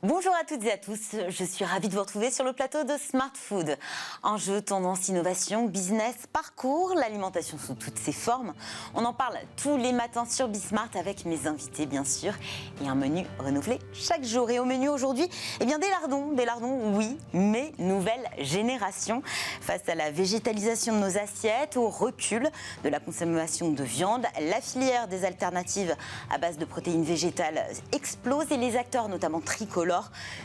Bonjour à toutes et à tous, je suis ravie de vous retrouver sur le plateau de Smart Food. Enjeux, tendances, innovation, business, parcours, l'alimentation sous toutes ses formes. On en parle tous les matins sur Bismart avec mes invités bien sûr et un menu renouvelé chaque jour. Et au menu aujourd'hui, des lardons oui, mais nouvelle génération. Face à la végétalisation de nos assiettes, au recul de la consommation de viande, la filière des alternatives à base de protéines végétales explose et les acteurs, notamment tricolores,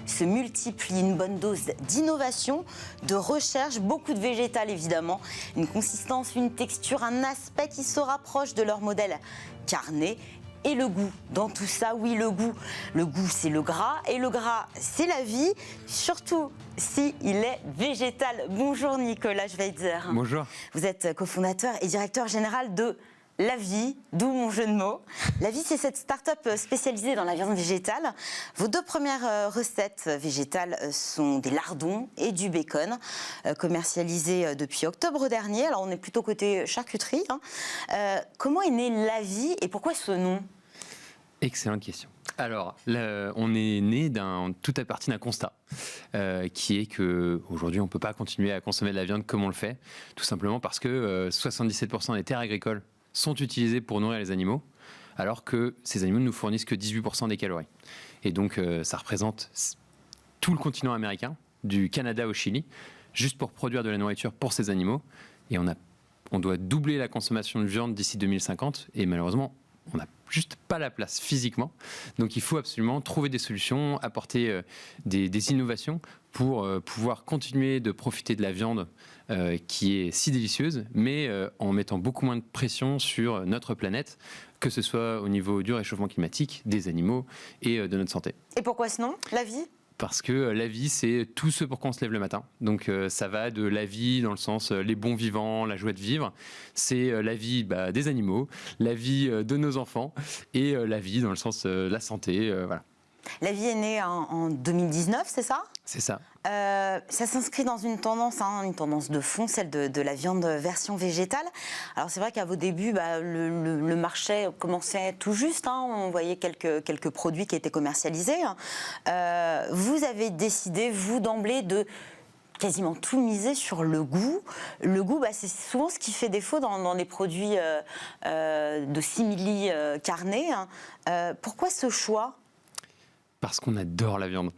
se multiplient. Une bonne dose d'innovation, de recherche, beaucoup de végétal évidemment, une consistance, une texture, un aspect qui se rapproche de leur modèle carné. Et le goût, dans tout ça, oui, le goût c'est le gras, et le gras c'est la vie, surtout si il est végétal. Bonjour Nicolas Schweitzer. Bonjour. Vous êtes cofondateur et directeur général de La Vie, d'où mon jeu de mots. La Vie, c'est cette start-up spécialisée dans la viande végétale. Vos deux premières recettes végétales sont des lardons et du bacon, commercialisés depuis octobre dernier. Alors, on est plutôt côté charcuterie. Comment est née La Vie et pourquoi ce nom ? Excellente question. Alors, on est né tout à partir d'un constat, qui est qu'aujourd'hui, on ne peut pas continuer à consommer de la viande comme on le fait, tout simplement parce que 77% des terres agricoles sont utilisés pour nourrir les animaux, alors que ces animaux ne nous fournissent que 18% des calories. Et donc, ça représente tout le continent américain, du Canada au Chili, juste pour produire de la nourriture pour ces animaux. Et on doit doubler la consommation de viande d'ici 2050, et malheureusement, on n'a juste pas la place physiquement. Donc il faut absolument trouver des solutions, apporter des innovations pour pouvoir continuer de profiter de la viande qui est si délicieuse, mais en mettant beaucoup moins de pression sur notre planète, que ce soit au niveau du réchauffement climatique, des animaux et de notre santé. Et pourquoi ce nom, La Vie ? Parce que la vie, c'est tout ce pour quoi on se lève le matin. Donc ça va de la vie dans le sens les bons vivants, la joie de vivre. C'est la vie des animaux, la vie de nos enfants et la vie dans le sens la santé. Voilà. La Vie est née en 2019, c'est ça ? C'est ça. Ça s'inscrit dans une tendance de fond, celle de la viande version végétale. Alors c'est vrai qu'à vos débuts, le marché commençait tout juste. On voyait quelques produits qui étaient commercialisés. Vous avez décidé, vous d'emblée, de quasiment tout miser sur le goût. Le goût, c'est souvent ce qui fait défaut dans les produits de simili carnés. Pourquoi ce choix ? Parce qu'on adore la viande.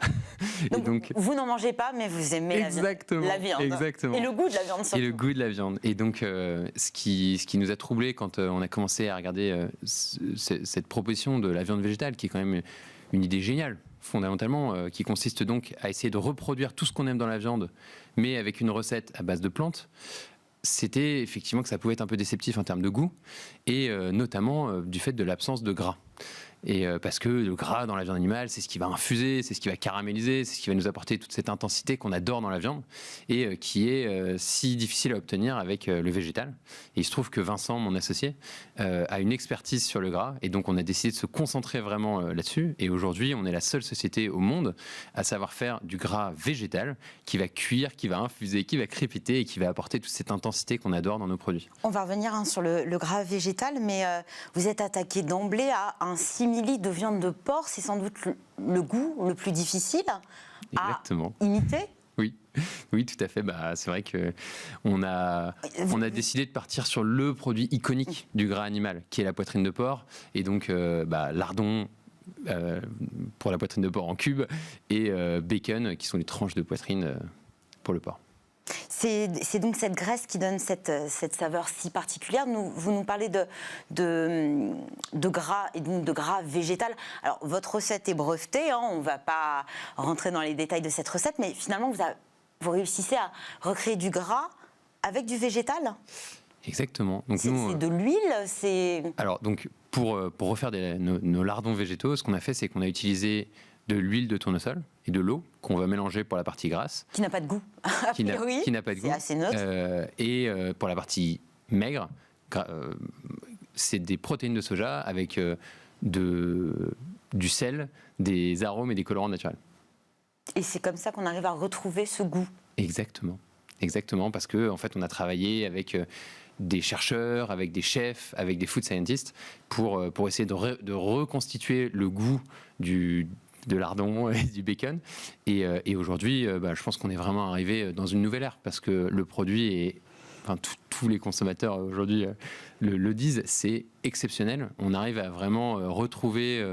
Donc, vous n'en mangez pas, mais vous aimez la viande. Exactement. Et le goût de la viande, surtout. Et le goût de la viande. Et donc, ce qui nous a troublés quand on a commencé à regarder cette proposition de la viande végétale, qui est quand même une idée géniale, fondamentalement, qui consiste donc à essayer de reproduire tout ce qu'on aime dans la viande, mais avec une recette à base de plantes, c'était effectivement que ça pouvait être un peu déceptif en termes de goût, et notamment du fait de l'absence de gras. Et parce que le gras dans la viande animale, c'est ce qui va infuser, c'est ce qui va caraméliser, c'est ce qui va nous apporter toute cette intensité qu'on adore dans la viande et qui est si difficile à obtenir avec le végétal. Et il se trouve que Vincent, mon associé, a une expertise sur le gras et donc on a décidé de se concentrer vraiment là-dessus. Et aujourd'hui, on est la seule société au monde à savoir faire du gras végétal qui va cuire, qui va infuser, qui va crépiter et qui va apporter toute cette intensité qu'on adore dans nos produits. On va revenir sur le gras végétal, mais vous êtes attaqué d'emblée à un simili de viande de porc. C'est sans doute le goût le plus difficile à imiter. Oui, tout à fait. C'est vrai qu'on a décidé de partir sur le produit iconique du gras animal, qui est la poitrine de porc. Et donc, lardons pour la poitrine de porc en cubes et bacon, qui sont les tranches de poitrine pour le porc. C'est donc cette graisse qui donne cette saveur si particulière. Vous nous parlez de gras et donc de gras végétal. Alors, votre recette est brevetée, on ne va pas rentrer dans les détails de cette recette, mais finalement, vous réussissez à recréer du gras avec du végétal ? Exactement. Donc c'est de l'huile, Alors, donc, pour refaire nos lardons végétaux, ce qu'on a fait, c'est qu'on a utilisé de l'huile de tournesol et de l'eau qu'on va mélanger pour la partie grasse. Qui n'a pas de goût, a priori. Qui n'a pas de goût. C'est assez neutre. Et pour la partie maigre, c'est des protéines de soja avec du sel, des arômes et des colorants naturels. Et c'est comme ça qu'on arrive à retrouver ce goût. Exactement, parce que en fait, on a travaillé avec des chercheurs, avec des chefs, avec des food scientists pour essayer de reconstituer le goût de lardon et du bacon. Et aujourd'hui, je pense qu'on est vraiment arrivé dans une nouvelle ère parce que le produit est, enfin, tous les consommateurs aujourd'hui le disent, c'est exceptionnel. On arrive à vraiment retrouver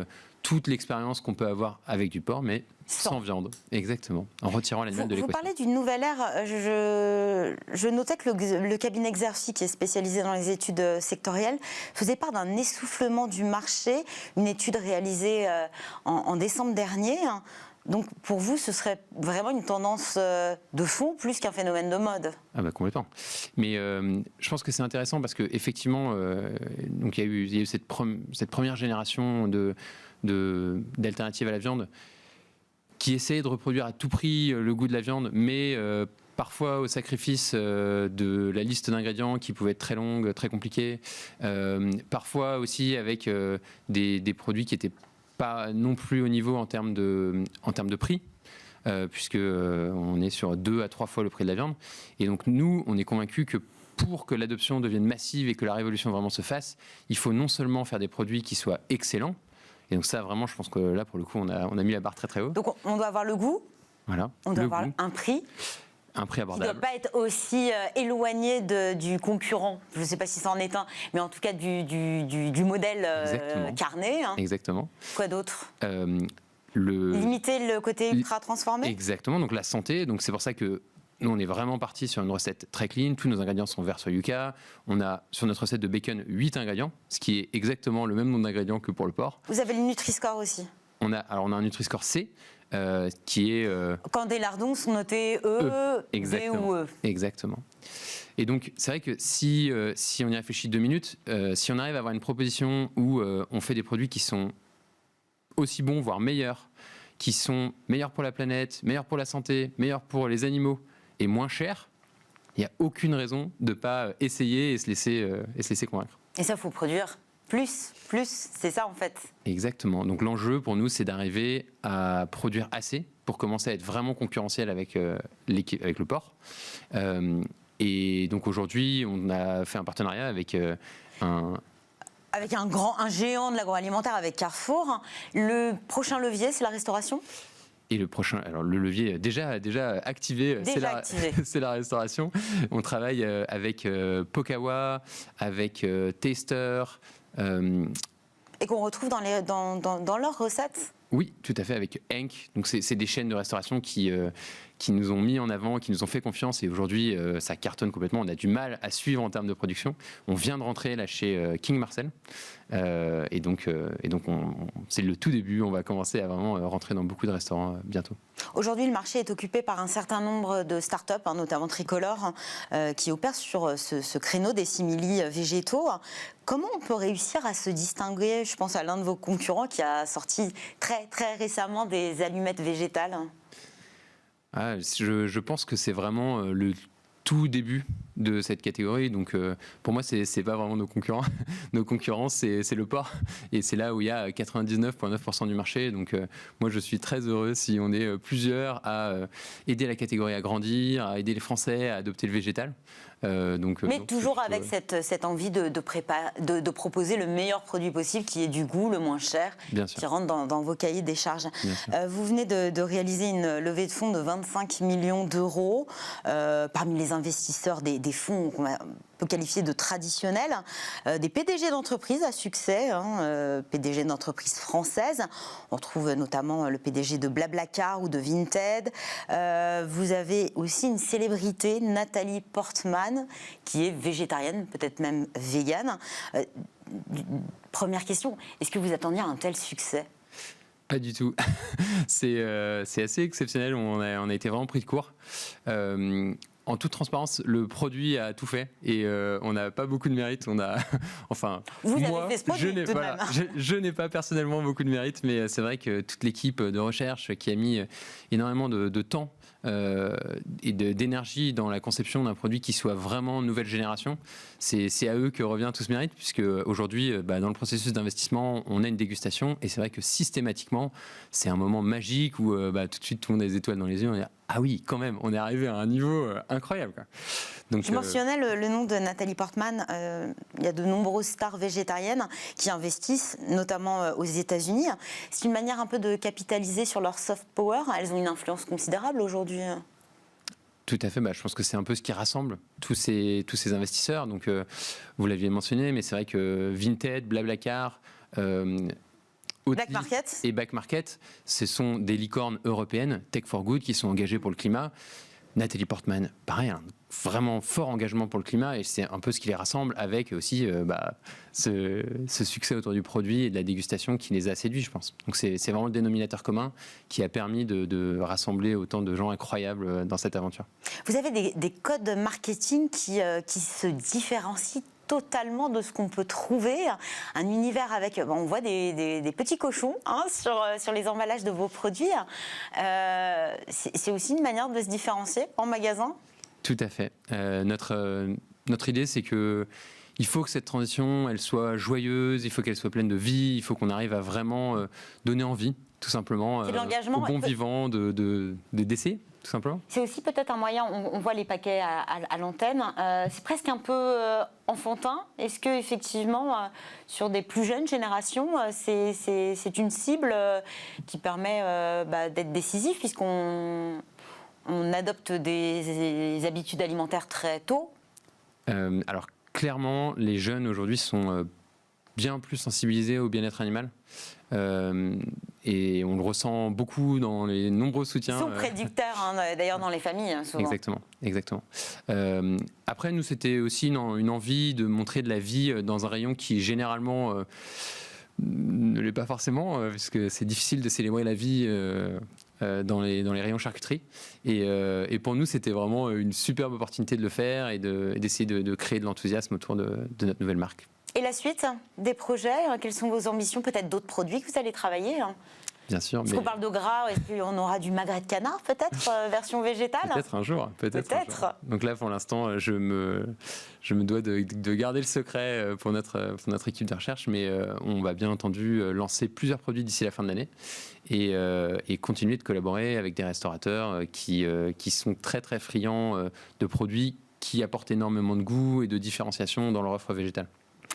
toute l'expérience qu'on peut avoir avec du porc, mais sans viande. Exactement, en retirant l'animal de l'équation. Vous parlez d'une nouvelle ère. Je notais que le cabinet Xerfi, qui est spécialisé dans les études sectorielles, faisait part d'un essoufflement du marché, une étude réalisée en décembre dernier. Donc pour vous, ce serait vraiment une tendance de fond plus qu'un phénomène de mode. Ah bah complètement. Mais je pense que c'est intéressant parce qu'effectivement, donc il y a eu cette première génération d'alternatives à la viande qui essayait de reproduire à tout prix le goût de la viande, mais parfois au sacrifice de la liste d'ingrédients qui pouvait être très longue, très compliquée, parfois aussi avec des produits qui n'étaient pas non plus au niveau en termes de prix, puisque on est sur 2 à 3 fois le prix de la viande. Et donc nous, on est convaincus que pour que l'adoption devienne massive et que la révolution vraiment se fasse, il faut non seulement faire des produits qui soient excellents, et donc ça vraiment, je pense que là, pour le coup, on a mis la barre très très haut. Donc on doit avoir le goût, voilà, on doit avoir un prix abordable. Qui ne doit pas être aussi éloigné du concurrent. Je ne sais pas si ça en est un, mais en tout cas du modèle carné. Hein. Exactement. Quoi d'autre Limiter le côté ultra transformé. Exactement, donc la santé. Donc c'est pour ça que nous, on est vraiment parti sur une recette très clean. Tous nos ingrédients sont verts Yucca. On a sur notre recette de bacon 8 ingrédients, ce qui est exactement le même nombre d'ingrédients que pour le porc. Vous avez le Nutri-Score aussi. On a un Nutri-Score C. Qui est... Quand des lardons sont notés E, D ou E. Exactement. Et donc, c'est vrai que si on y réfléchit 2 minutes, si on arrive à avoir une proposition où on fait des produits qui sont aussi bons, voire meilleurs, qui sont meilleurs pour la planète, meilleurs pour la santé, meilleurs pour les animaux et moins chers, il n'y a aucune raison de ne pas essayer et se laisser convaincre. Et ça, il faut produire plus, c'est ça en fait. Exactement. Donc l'enjeu pour nous, c'est d'arriver à produire assez pour commencer à être vraiment concurrentiel avec le porc. Et donc aujourd'hui, on a fait un partenariat avec un géant de l'agroalimentaire, avec Carrefour. Le prochain levier, c'est la restauration ? Et le prochain, alors le levier déjà activé, c'est la restauration. On travaille avec Pokawa, avec Taster. Et qu'on retrouve dans leurs recettes ? Oui, tout à fait, avec Henk. Donc c'est des chaînes de restauration qui nous ont mis en avant, qui nous ont fait confiance, et aujourd'hui ça cartonne complètement. On a du mal à suivre en termes de production. On vient de rentrer là chez King Marcel, et donc c'est le tout début. On va commencer à vraiment rentrer dans beaucoup de restaurants bientôt. Aujourd'hui, le marché est occupé par un certain nombre de start-up, notamment Tricolore, qui opèrent sur ce créneau des simili végétaux. Comment on peut réussir à se distinguer ? Je pense à l'un de vos concurrents qui a sorti très, très récemment des allumettes végétales. Je pense que c'est vraiment le tout début de cette catégorie. Donc pour moi, c'est pas vraiment nos concurrents. Nos concurrents, c'est le porc. Et c'est là où il y a 99,9% du marché. Donc moi, je suis très heureux si on est plusieurs à aider la catégorie à grandir, à aider les Français à adopter le végétal. Mais toujours avec cette envie de proposer le meilleur produit possible, qui est du goût, le moins cher, qui rentre dans vos cahiers des charges. Vous venez de réaliser une levée de fonds de 25 millions d'euros. Parmi les investisseurs des fonds qu'on peut qualifier de traditionnels, des PDG d'entreprises à succès, PDG d'entreprises françaises. On trouve notamment le PDG de Blablacar ou de Vinted. Vous avez aussi une célébrité, Nathalie Portman, qui est végétarienne, peut-être même végane. Première question, est-ce que vous attendiez un tel succès ? Pas du tout. C'est assez exceptionnel. On a été vraiment pris de court. En toute transparence, le produit a tout fait et on n'a pas beaucoup de mérite. On a, enfin, vous moi, avez fait ce produit, je n'ai pas personnellement beaucoup de mérite, mais c'est vrai que toute l'équipe de recherche qui a mis énormément de temps et d'énergie dans la conception d'un produit qui soit vraiment nouvelle génération. C'est à eux que revient tout ce mérite, puisque aujourd'hui, dans le processus d'investissement, on a une dégustation, et c'est vrai que systématiquement, c'est un moment magique où tout de suite tout le monde a des étoiles dans les yeux, on dit ah oui, quand même, on est arrivé à un niveau incroyable, quoi. Donc, je mentionnais le nom de Nathalie Portman. Il y a de nombreuses stars végétariennes qui investissent, notamment aux États-Unis. C'est une manière un peu de capitaliser sur leur soft power. Elles ont une influence considérable aujourd'hui. Tout à fait, je pense que c'est un peu ce qui rassemble tous ces investisseurs. Donc, vous l'aviez mentionné, mais c'est vrai que Vinted, Blablacar, Back Market et Back Market, ce sont des licornes européennes, Tech for Good, qui sont engagées pour le climat. Nathalie Portman, pareil, un vraiment fort engagement pour le climat, et c'est un peu ce qui les rassemble, avec aussi ce succès autour du produit et de la dégustation qui les a séduits, je pense. Donc c'est vraiment le dénominateur commun qui a permis de rassembler autant de gens incroyables dans cette aventure. Vous avez des codes marketing qui se différencient totalement de ce qu'on peut trouver, un univers avec, on voit des petits cochons sur les emballages de vos produits. C'est aussi une manière de se différencier en magasin? Tout à fait. Notre idée, c'est que il faut que cette transition, elle soit joyeuse, il faut qu'elle soit pleine de vie, il faut qu'on arrive à vraiment donner envie, tout simplement, aux bons vivants d'essayer. Tout simplement. C'est aussi peut-être un moyen, on voit les paquets à l'antenne, c'est presque un peu enfantin. Est-ce que effectivement, sur des plus jeunes générations, c'est une cible qui permet d'être décisif, puisqu'on adopte des habitudes alimentaires très tôt? Alors clairement, les jeunes aujourd'hui sont bien plus sensibilisés au bien-être animal. Et on le ressent beaucoup dans les nombreux soutiens. Ils sont prédicteurs, d'ailleurs, dans les familles, souvent. Exactement. Après, nous, c'était aussi une envie de montrer de la vie dans un rayon qui, généralement, ne l'est pas forcément, parce que c'est difficile de célébrer la vie dans les rayons charcuterie. Et pour nous, c'était vraiment une superbe opportunité de le faire et d'essayer de créer de l'enthousiasme autour de notre nouvelle marque. Et la suite des projets, quelles sont vos ambitions? Peut-être d'autres produits que vous allez travailler? Bien sûr. Parce qu'on parle de gras, est-ce qu'on aura du magret de canard, peut-être, version végétale? Peut-être un jour. Peut-être. Donc là, pour l'instant, je me dois de garder le secret pour notre équipe de recherche, mais on va bien entendu lancer plusieurs produits d'ici la fin de l'année et continuer de collaborer avec des restaurateurs qui sont très très friands de produits qui apportent énormément de goût et de différenciation dans leur offre végétale.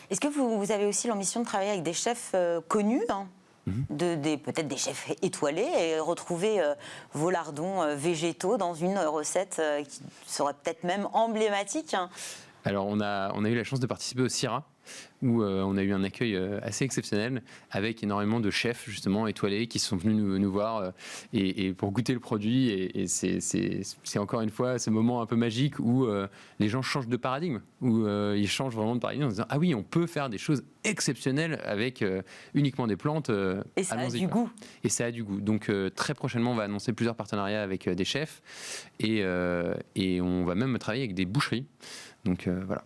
Est-ce que vous avez aussi l'ambition de travailler avec des chefs connus, peut-être des chefs étoilés, et retrouver vos lardons végétaux dans une recette qui serait peut-être même emblématique? Alors on a eu la chance de participer au CIRA, où on a eu un accueil assez exceptionnel, avec énormément de chefs justement étoilés qui sont venus nous voir et pour goûter le produit, et c'est encore une fois ce moment un peu magique où les gens changent de paradigme, où ils changent vraiment de paradigme en se disant ah oui, on peut faire des choses exceptionnelles avec uniquement des plantes, et ça a du goût. Et ça a du goût. Donc très prochainement, on va annoncer plusieurs partenariats avec des chefs et on va même travailler avec des boucheries. Donc voilà.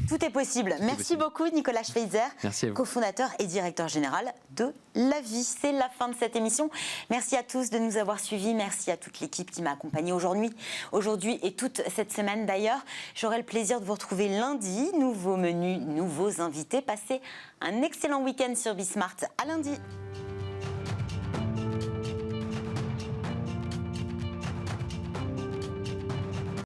Tout est possible. Merci beaucoup Nicolas Schweitzer, cofondateur et directeur général de La Vie. C'est la fin de cette émission. Merci à tous de nous avoir suivis. Merci à toute l'équipe qui m'a accompagnée aujourd'hui et toute cette semaine d'ailleurs. J'aurai le plaisir de vous retrouver lundi. Nouveau menu, nouveaux invités. Passez un excellent week-end sur Bismart. À lundi.